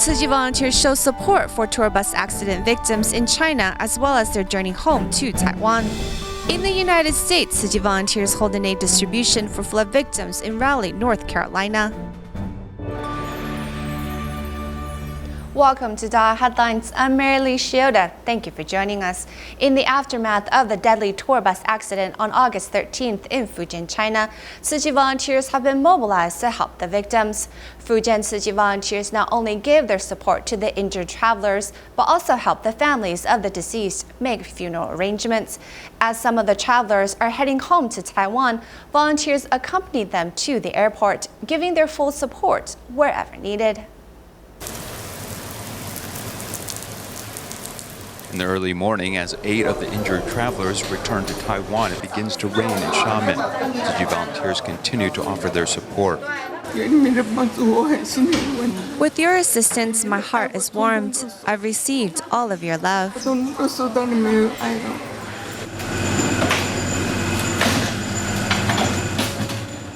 Tzu Chi volunteers show support for tour bus accident victims in China as well as their journey home to Taiwan. In the United States, Tzu Chi volunteers hold an aid distribution for flood victims in Raleigh, North Carolina. Welcome to DaAi Headlines. I'm Lee-Shioda. Thank you for joining us. In the aftermath of the deadly tour bus accident on August 13th in Fujian, China, Tzu Chi volunteers have been mobilized to help the victims. Fujian Tzu Chi volunteers not only give their support to the injured travelers, but also help the families of the deceased make funeral arrangements. As some of the travelers are heading home to Taiwan, volunteers accompany them to the airport, giving their full support wherever needed. In the early morning, as 8 of the injured travelers return to Taiwan, it begins to rain in Xiamen. Tzu Chi volunteers continue to offer their support. With your assistance, my heart is warmed. I've received all of your love.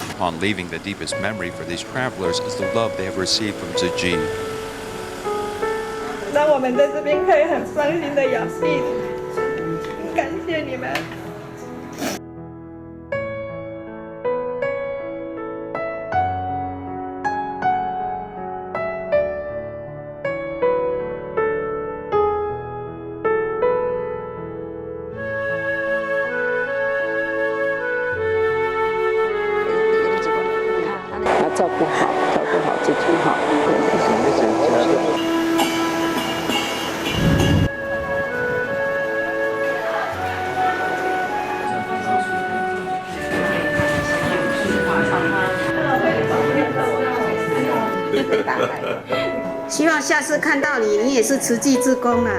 Upon leaving, the deepest memory for these travelers is the love they have received from Tzu Chi. 让我们在这边可以很放心的养病，感谢你们。照顾好自己哈。希望下次看到你，你也是慈济志工啊。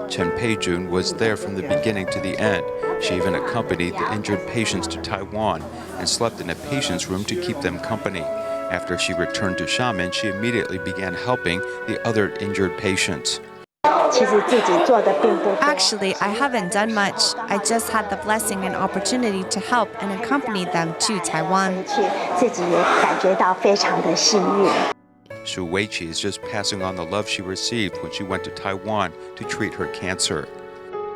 Chen Peijun was there from the beginning to the end. She even accompanied the injured patients to Taiwan and slept in a patient's room to keep them company. After she returned to Xiamen, she immediately began helping the other injured patients. Actually, I haven't done much. I just had the blessing and opportunity to help and accompany them to Taiwan. Shu Weiqi is just passing on the love she received when she went to Taiwan to treat her cancer.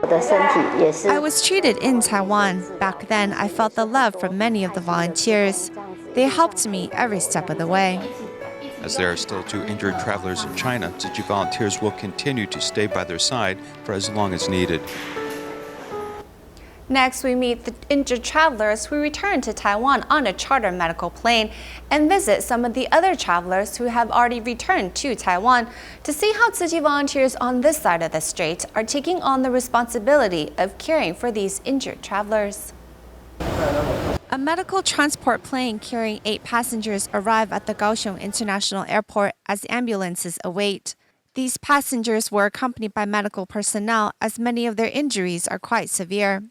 I was treated in Taiwan. Back then, I felt the love from many of the volunteers. They helped me every step of the way. As there are still 2 injured travelers in China, Tzu Chi volunteers will continue to stay by their side for as long as needed. Next, we meet the injured travelers who return to Taiwan on a charter medical plane and visit some of the other travelers who have already returned to Taiwan to see how Tzu Chi volunteers on this side of the strait are taking on the responsibility of caring for these injured travelers. A medical transport plane carrying 8 passengers arrive at the Kaohsiung International Airport as ambulances await. These passengers were accompanied by medical personnel as many of their injuries are quite severe.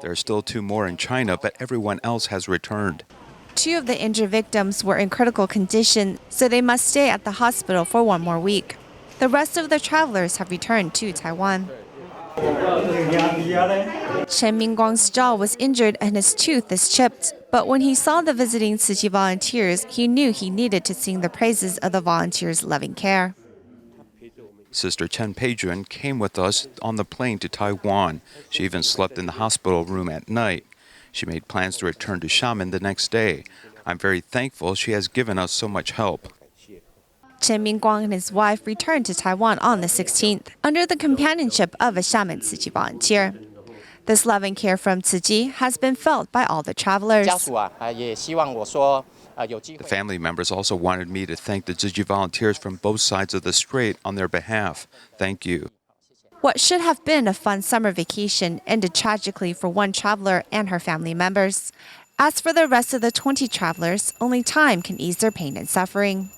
There are still 2 more in China, but everyone else has returned. 2 of the injured victims were in critical condition, so they must stay at the hospital for 1 more week. The rest of the travelers have returned to Taiwan. Chen Mingguang's jaw was injured and his tooth is chipped, but when he saw the visiting Tzu Chi volunteers, he knew he needed to sing the praises of the volunteers' loving care. Sister Chen Peijun came with us on the plane to Taiwan. She even slept in the hospital room at night. She made plans to return to Xiamen the next day. I'm very thankful she has given us so much help. Chen Mingguang and his wife returned to Taiwan on the 16th under the companionship of a Xiamen Tzu Chi volunteer. This love and care from Tzu Chi has been felt by all the travelers. The family members also wanted me to thank the Tzu Chi volunteers from both sides of the strait on their behalf. Thank you. What should have been a fun summer vacation ended tragically for 1 traveler and her family members. As for the rest of the 20 travelers, only time can ease their pain and suffering.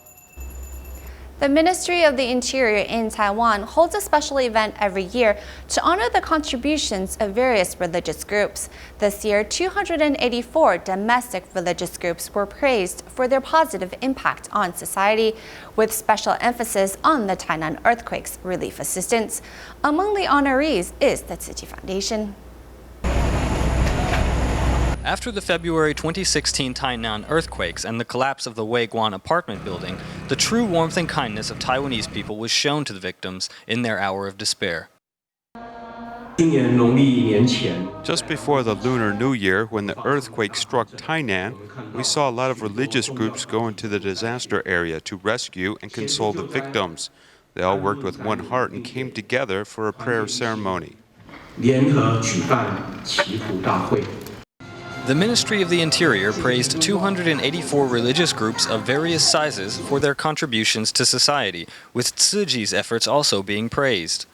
The Ministry of the Interior in Taiwan holds a special event every year to honor the contributions of various religious groups. This year, 284 domestic religious groups were praised for their positive impact on society, with special emphasis on the Tainan earthquakes relief assistance. Among the honorees is the Tzu Chi Foundation. After the February 2016 Tainan earthquakes and the collapse of the Weiguan apartment building, the true warmth and kindness of Taiwanese people was shown to the victims in their hour of despair. Just before the Lunar New Year, when the earthquake struck Tainan, we saw a lot of religious groups go into the disaster area to rescue and console the victims. They all worked with one heart and came together for a prayer ceremony. The Ministry of the Interior praised 284 religious groups of various sizes for their contributions to society, with Tzu Chi's efforts also being praised.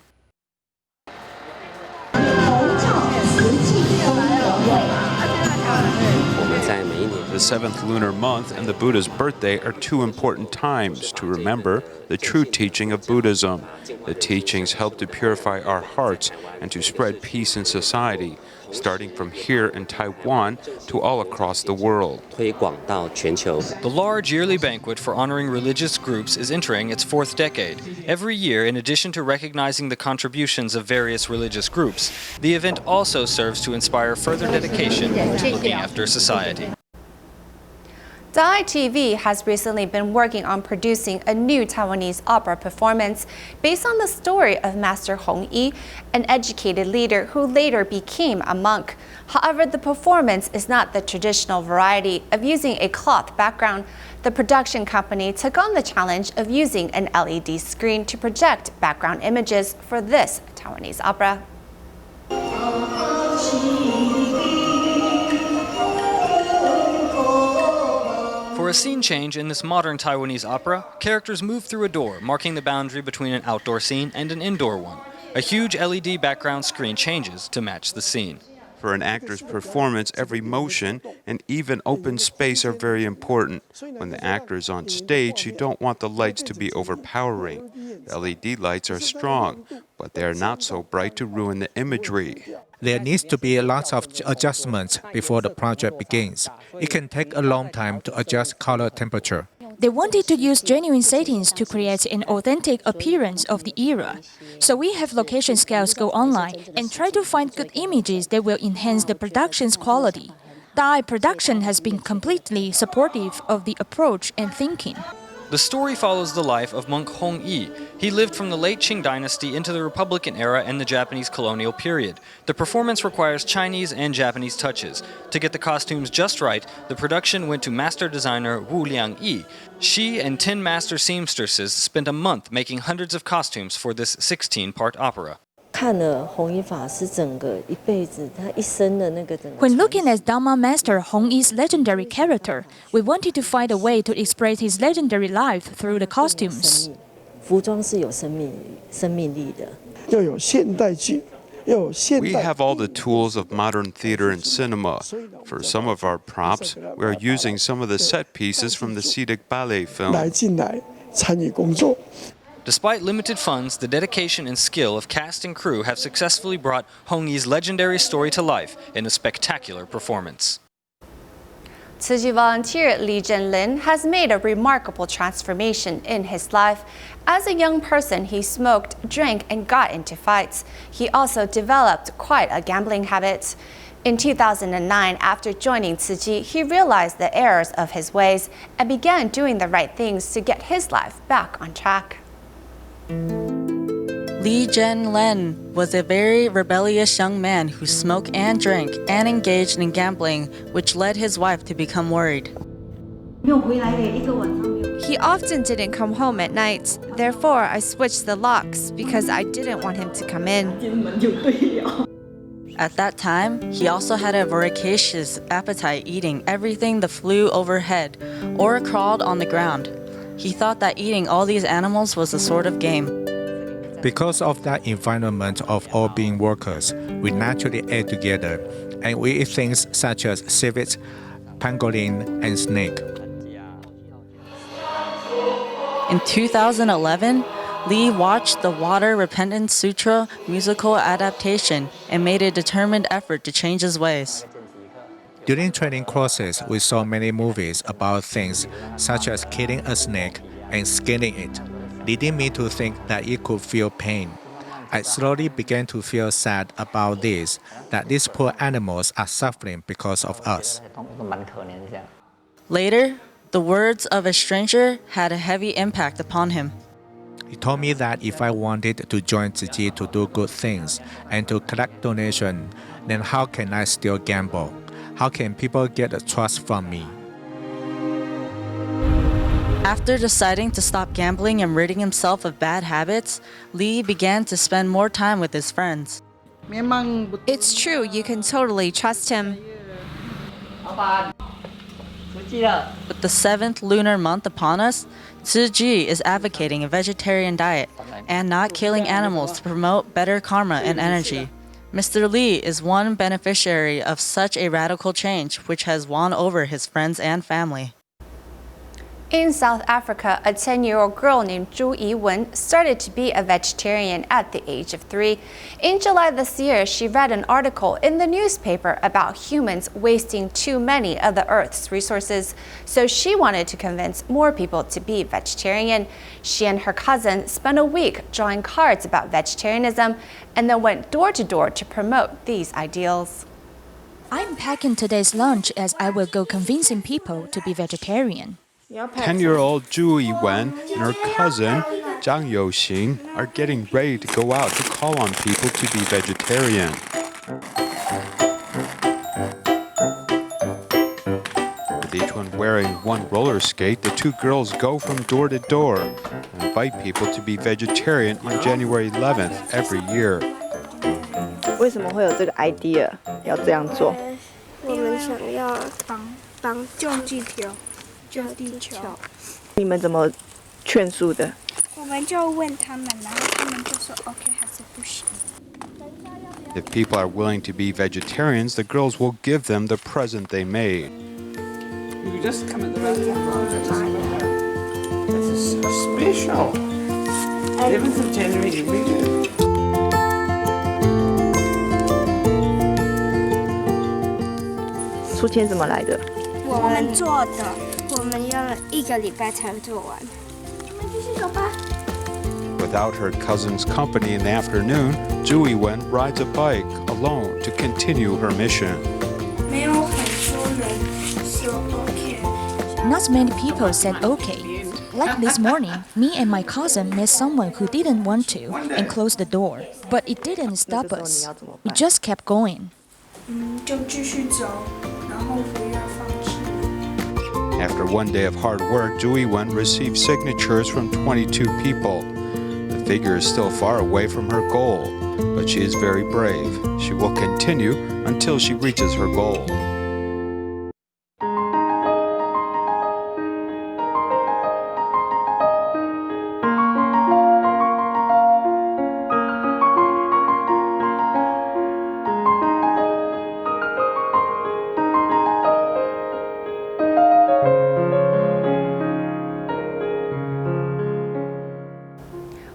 The 7th lunar month and the Buddha's birthday are two important times to remember the true teaching of Buddhism. The teachings help to purify our hearts and to spread peace in society, starting from here in Taiwan to all across the world. The large yearly banquet for honoring religious groups is entering its 4th decade. Every year, in addition to recognizing the contributions of various religious groups, the event also serves to inspire further dedication to looking after society. DaAi TV has recently been working on producing a new Taiwanese opera performance based on the story of Master Hong Yi, an educated leader who later became a monk. However, the performance is not the traditional variety of using a cloth background. The production company took on the challenge of using an LED screen to project background images for this Taiwanese opera. For a scene change in this modern Taiwanese opera, characters move through a door, marking the boundary between an outdoor scene and an indoor one. A huge LED background screen changes to match the scene. For an actor's performance, every motion and even open space are very important. When the actor is on stage, you don't want the lights to be overpowering. The LED lights are strong, but they are not so bright to ruin the imagery. There needs to be lots of adjustments before the project begins. It can take a long time to adjust color temperature. They wanted to use genuine settings to create an authentic appearance of the era. So we have location scouts go online and try to find good images that will enhance the production's quality. DaAi Production has been completely supportive of the approach and thinking. The story follows the life of monk Hong Yi. He lived from the late Qing dynasty into the Republican era and the Japanese colonial period. The performance requires Chinese and Japanese touches. To get the costumes just right, the production went to master designer Wu Liang-yi. She and 10 master seamstresses spent a month making hundreds of costumes for this 16-part opera. When looking at Dharma Master Hong Yi's legendary character, we wanted to find a way to express his legendary life through the costumes. We have all the tools of modern theater and cinema. For some of our props, we are using some of the set pieces from the Sidic ballet film. Despite limited funds, the dedication and skill of cast and crew have successfully brought Hong Yi's legendary story to life in a spectacular performance. Tzu Chi volunteer Lee Zhenlin has made a remarkable transformation in his life. As a young person, he smoked, drank, and got into fights. He also developed quite a gambling habit. In 2009, after joining Tzu Chi, he realized the errors of his ways and began doing the right things to get his life back on track. Lee Zhenlin was a very rebellious young man who smoked and drank and engaged in gambling, which led his wife to become worried. He often didn't come home at night. Therefore, I switched the locks because I didn't want him to come in. At that time, he also had a voracious appetite, eating everything that flew overhead or crawled on the ground. He thought that eating all these animals was a sort of game. Because of that environment of all being workers, we naturally ate together, and we eat things such as civet, pangolin, and snake. In 2011, Lee watched the Water Repentance Sutra musical adaptation and made a determined effort to change his ways. During training courses, we saw many movies about things such as killing a snake and skinning it, leading me to think that it could feel pain. I slowly began to feel sad about this, that these poor animals are suffering because of us. Later, the words of a stranger had a heavy impact upon him. He told me that if I wanted to join Tzu Chi to do good things and to collect donations, then how can I still gamble? How can people get trust from me? After deciding to stop gambling and ridding himself of bad habits, Lee began to spend more time with his friends. It's true, you can totally trust him. With the 7th lunar month upon us, Tzu Chi is advocating a vegetarian diet and not killing animals to promote better karma and energy. Mr. Lee is one beneficiary of such a radical change which has won over his friends and family. In South Africa, a 10-year-old girl named Tzu Chi started to be a vegetarian at the age of 3. In July this year, she read an article in the newspaper about humans wasting too many of the Earth's resources, so she wanted to convince more people to be vegetarian. She and her cousin spent a week drawing cards about vegetarianism and then went door to door to promote these ideals. I'm packing today's lunch as I will go convincing people to be vegetarian. 10-year-old Tzu Chi and her cousin Zhang Youxing are getting ready to go out to call on people to be vegetarian. With each one wearing one roller skate, the two girls go from door to door and invite people to be vegetarian on January 11th every year. 为什么会有这个 idea 要这样做？我们想要帮救地球。你们怎么劝诉的？我们就问他们，然后他们就说 OK 还是不行。If people are willing to be vegetarians, the girls will give them the present they made. You just come at the right time. This is so special. 11th of January every year. 出钱怎么来的？我们做的，我们用了1个礼拜才做完。你们继续走吧。Without her cousin's company in the afternoon, Tzu Chi rides a bike alone to continue her mission. 没有很多人说 OK。Not many people said okay. Like this morning, me and my cousin met someone who didn't want to and closed the door. But it didn't stop us. We just kept going. 就继续走，然后不要放弃。After one day of hard work, Tzu Chi received signatures from 22 people. The figure is still far away from her goal, but she is very brave. She will continue until she reaches her goal.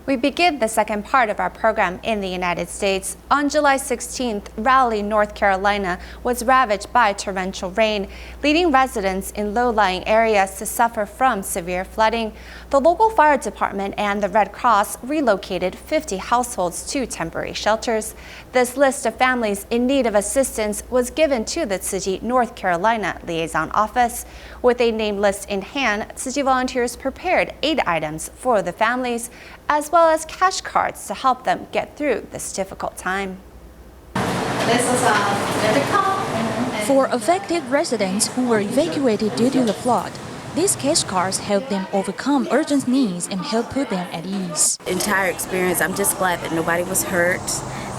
We begin the second part of our program in the United States. On July 16th, Raleigh, North Carolina was ravaged by torrential rain, leading residents in low-lying areas to suffer from severe flooding. The local fire department and the Red Cross relocated 50 households to temporary shelters. This list of families in need of assistance was given to the Tzu Chi, North Carolina Liaison Office. With a name list in hand, Tzu Chi volunteers prepared 8 items for the families, as well as cash cards to help them get through this difficult time. For affected residents who were evacuated due to the flood, these cash cards help them overcome urgent needs and help put them at ease. Entire experience, I'm just glad that nobody was hurt,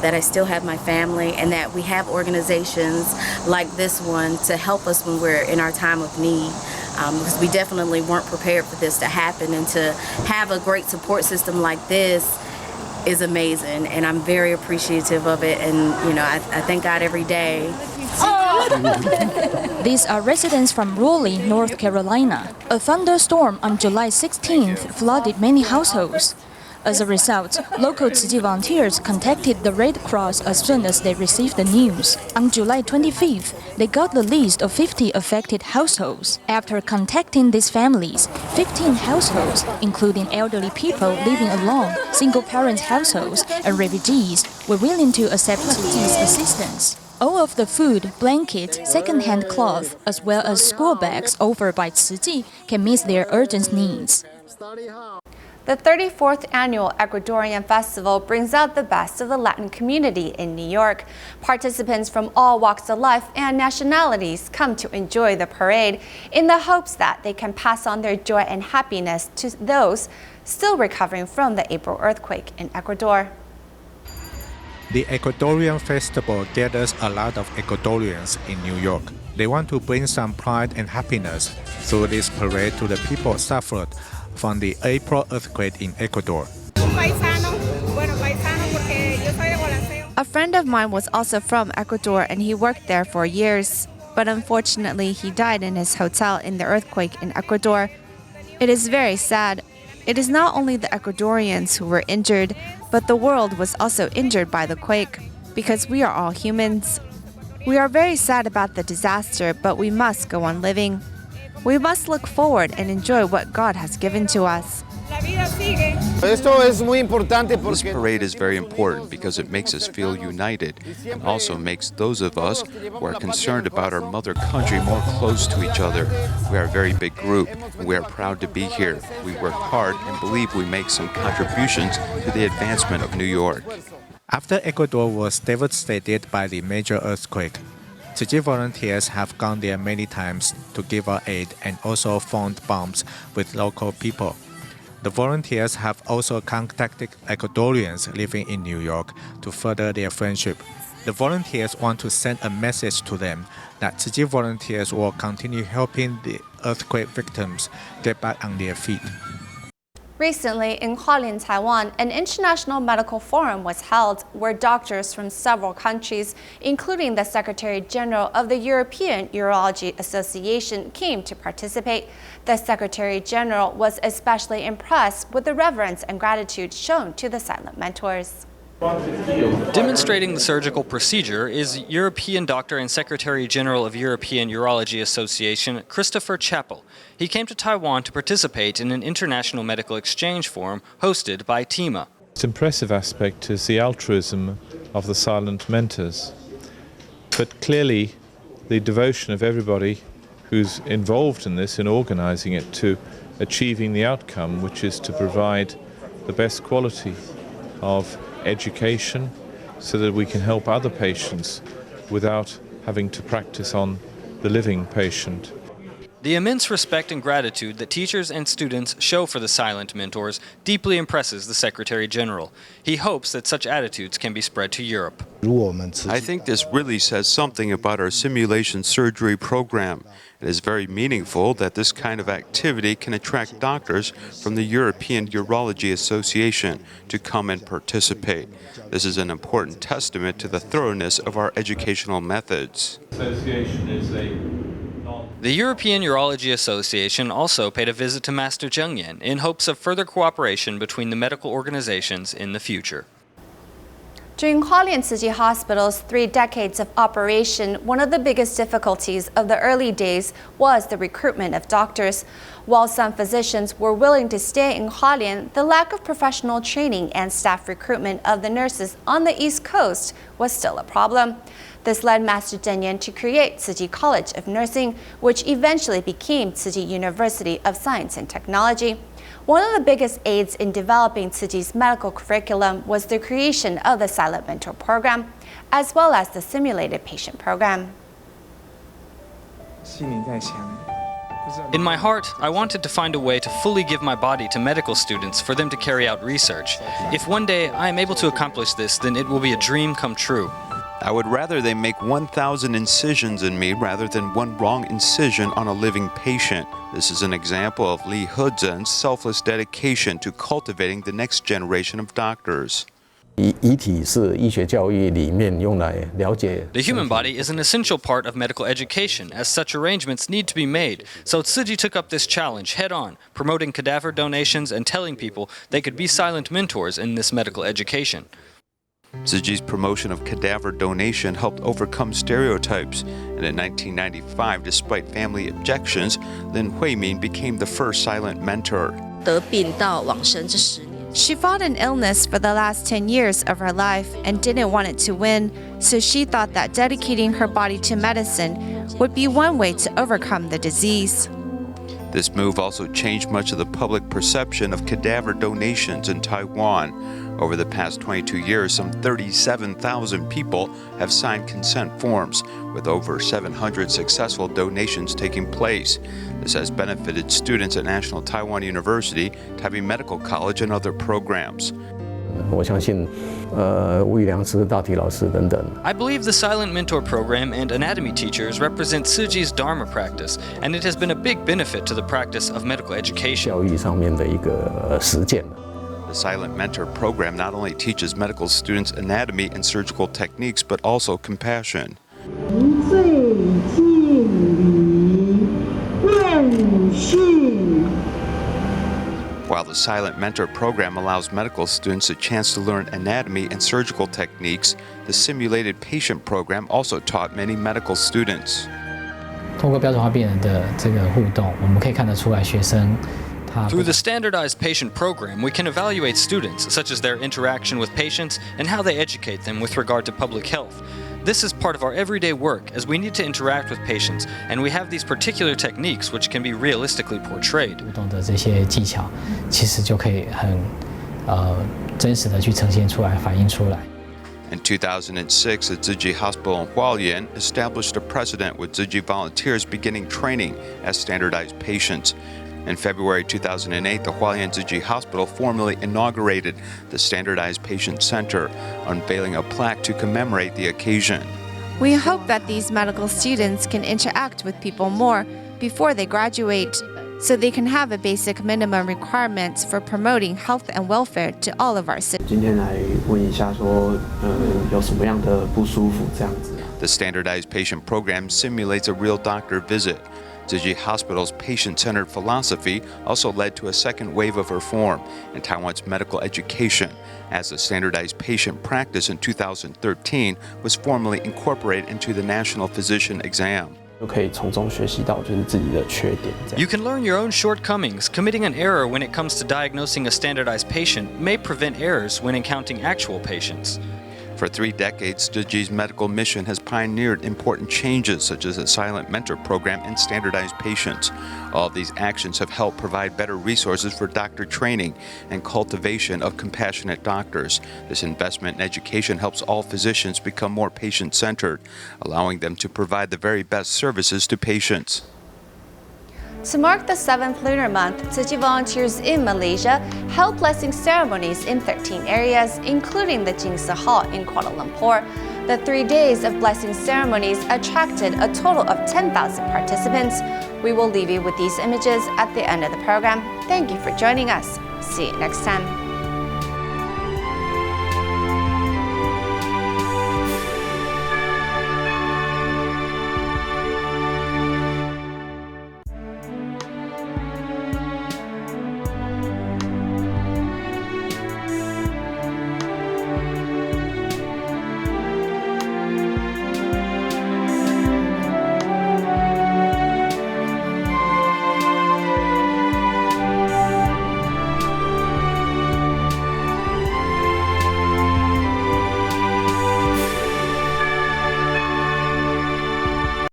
that I still have my family, and that we have organizations like this one to help us when we're in our time of need. Because we definitely weren't prepared for this to happen, and to have a great support system like this is amazing, and I'm very appreciative of it, and I thank God every day. These are residents from Raleigh, North Carolina. A thunderstorm on July 16th flooded many households. As a result, local Tzu Chi volunteers contacted the Red Cross as soon as they received the news. On July 25th, they got the list of 50 affected households. After contacting these families, 15 households, including elderly people living alone, single-parent households, and refugees, were willing to accept Tzu Chi's assistance. All of the food, blankets, second-hand cloth, as well as school bags offered by Tzu Chi can meet their urgent needs. The 34th Annual Ecuadorian Festival brings out the best of the Latin community in New York. Participants from all walks of life and nationalities come to enjoy the parade in the hopes that they can pass on their joy and happiness to those still recovering from the April earthquake in Ecuador. The Ecuadorian Festival gathers a lot of Ecuadorians in New York. They want to bring some pride and happiness through this parade to the people suffered from the April earthquake in Ecuador. A friend of mine was also from Ecuador and he worked there for years. But unfortunately, he died in his hotel in the earthquake in Ecuador. It is very sad. It is not only the Ecuadorians who were injured, but the world was also injured by the quake, because we are all humans. We are very sad about the disaster, but we must go on living. We must look forward and enjoy what God has given to us. This parade is very important because it makes us feel united and also makes those of us who are concerned about our mother country more close to each other. We are a very big group and we are proud to be here. We work hard and believe we make some contributions to the advancement of New York. After Ecuador was devastated by the major earthquake, Tzu Chi volunteers have gone there many times to give out aid and also found bonds with local people. The volunteers have also contacted Ecuadorians living in New York to further their friendship. The volunteers want to send a message to them that Tzu Chi volunteers will continue helping the earthquake victims get back on their feet. Recently, in Hualien, Taiwan, an international medical forum was held where doctors from several countries, including the Secretary General of the European Urology Association, came to participate. The Secretary General was especially impressed with the reverence and gratitude shown to the silent mentors. Demonstrating the surgical procedure is European Doctor and Secretary General of European Urology Association, Christopher Chappell. He came to Taiwan to participate in an international medical exchange forum hosted by TIMA. Its impressive aspect is the altruism of the silent mentors, but clearly the devotion of everybody who's involved in this, in organizing it, to achieving the outcome, which is to provide the best quality of education so that we can help other patients without having to practice on the living patient. The immense respect and gratitude that teachers and students show for the silent mentors deeply impresses the Secretary General. He hopes that such attitudes can be spread to Europe. I think this really says something about our simulation surgery program. It is very meaningful that this kind of activity can attract doctors from the European Urology Association to come and participate. This is an important testament to the thoroughness of our educational methods. The European Urology Association also paid a visit to Master Zheng Yan in hopes of further cooperation between the medical organizations in the future. During Hualien Tzu Chi Hospital's 3 decades of operation, one of the biggest difficulties of the early days was the recruitment of doctors. While some physicians were willing to stay in Hualien, the lack of professional training and staff recruitment of the nurses on the East Coast was still a problem. This led Master Zheng Yan to create Tzu Chi College of Nursing, which eventually became Tzu Chi University of Science and Technology. One of the biggest aids in developing Tzu Chi's medical curriculum was the creation of the Silent Mentor program, as well as the Simulated Patient program. In my heart, I wanted to find a way to fully give my body to medical students for them to carry out research. If one day I am able to accomplish this, then it will be a dream come true. I would rather they make 1,000 incisions in me rather than one wrong incision on a living patient. This is an example of Lee-Shioda's selfless dedication to cultivating the next generation of doctors. The human body is an essential part of medical education, as such arrangements need to be made. So Tzu Chi took up this challenge head on, promoting cadaver donations and telling people they could be silent mentors in this medical education. Tzu Chi's promotion of cadaver donation helped overcome stereotypes, and in 1995, despite family objections, Lin Huimin became the first silent mentor. 得病到往生这10年。 She fought an illness for the last 10 years of her life and didn't want it to win, so she thought that dedicating her body to medicine would be one way to overcome the disease. This move also changed much of the public perception of cadaver donations in Taiwan. Over the past 22 years, some 37,000 people have signed consent forms, with over 700 successful donations taking place. This has benefited students at National Taiwan University, Taipei Medical College, and other programs. I believe the Silent Mentor program and anatomy teachers represent Tzu Chi's Dharma practice, and it has been a big benefit to the practice of medical education. The Silent Mentor program not only teaches medical students anatomy and surgical techniques, but also compassion. While the Silent Mentor program allows medical students a chance to learn anatomy and surgical techniques, the simulated patient program also taught many medical students. 通过标准化病人的这个互动，我们可以看得出来学生。 Through the standardized patient program, we can evaluate students, such as their interaction with patients and how they educate them with regard to public health. This is part of our everyday work, as we need to interact with patients, and we have these particular techniques which can be realistically portrayed. 互动的这些技巧，其实就可以很真实的去呈现出来、反映出来。 In 2006, the Tzu Chi Hospital in Hualien established a precedent with Tzu Chi volunteers beginning training as standardized patients. In February 2008, the Hualien Tzu Chi Hospital formally inaugurated the Standardized Patient Center, unveiling a plaque to commemorate the occasion. We hope that these medical students can interact with people more before they graduate, so they can have a basic minimum requirements for promoting health and welfare to all of our citizens. 今天来问一下说，有什么样的不舒服这样子。 The Standardized Patient Program simulates a real doctor visit. Tzu Chi Hospital's patient-centered philosophy also led to a second wave of reform in Taiwan's medical education, as the standardized patient practice in 2013 was formally incorporated into the National Physician Exam. You can learn your own shortcomings. Committing an error when it comes to diagnosing a standardized patient may prevent errors when encountering actual patients. For 3 decades, Tzu Chi's medical mission has pioneered important changes such as a Silent Mentor program and standardized patients. All of these actions have helped provide better resources for doctor training and cultivation of compassionate doctors. This investment in education helps all physicians become more patient-centered, allowing them to provide the very best services to patients. To mark the 7th lunar month, Tzu Chi volunteers in Malaysia held blessing ceremonies in 13 areas, including the Jingsi Hall in Kuala Lumpur. The 3 days of blessing ceremonies attracted a total of 10,000 participants. We will leave you with these images at the end of the program. Thank you for joining us. See you next time.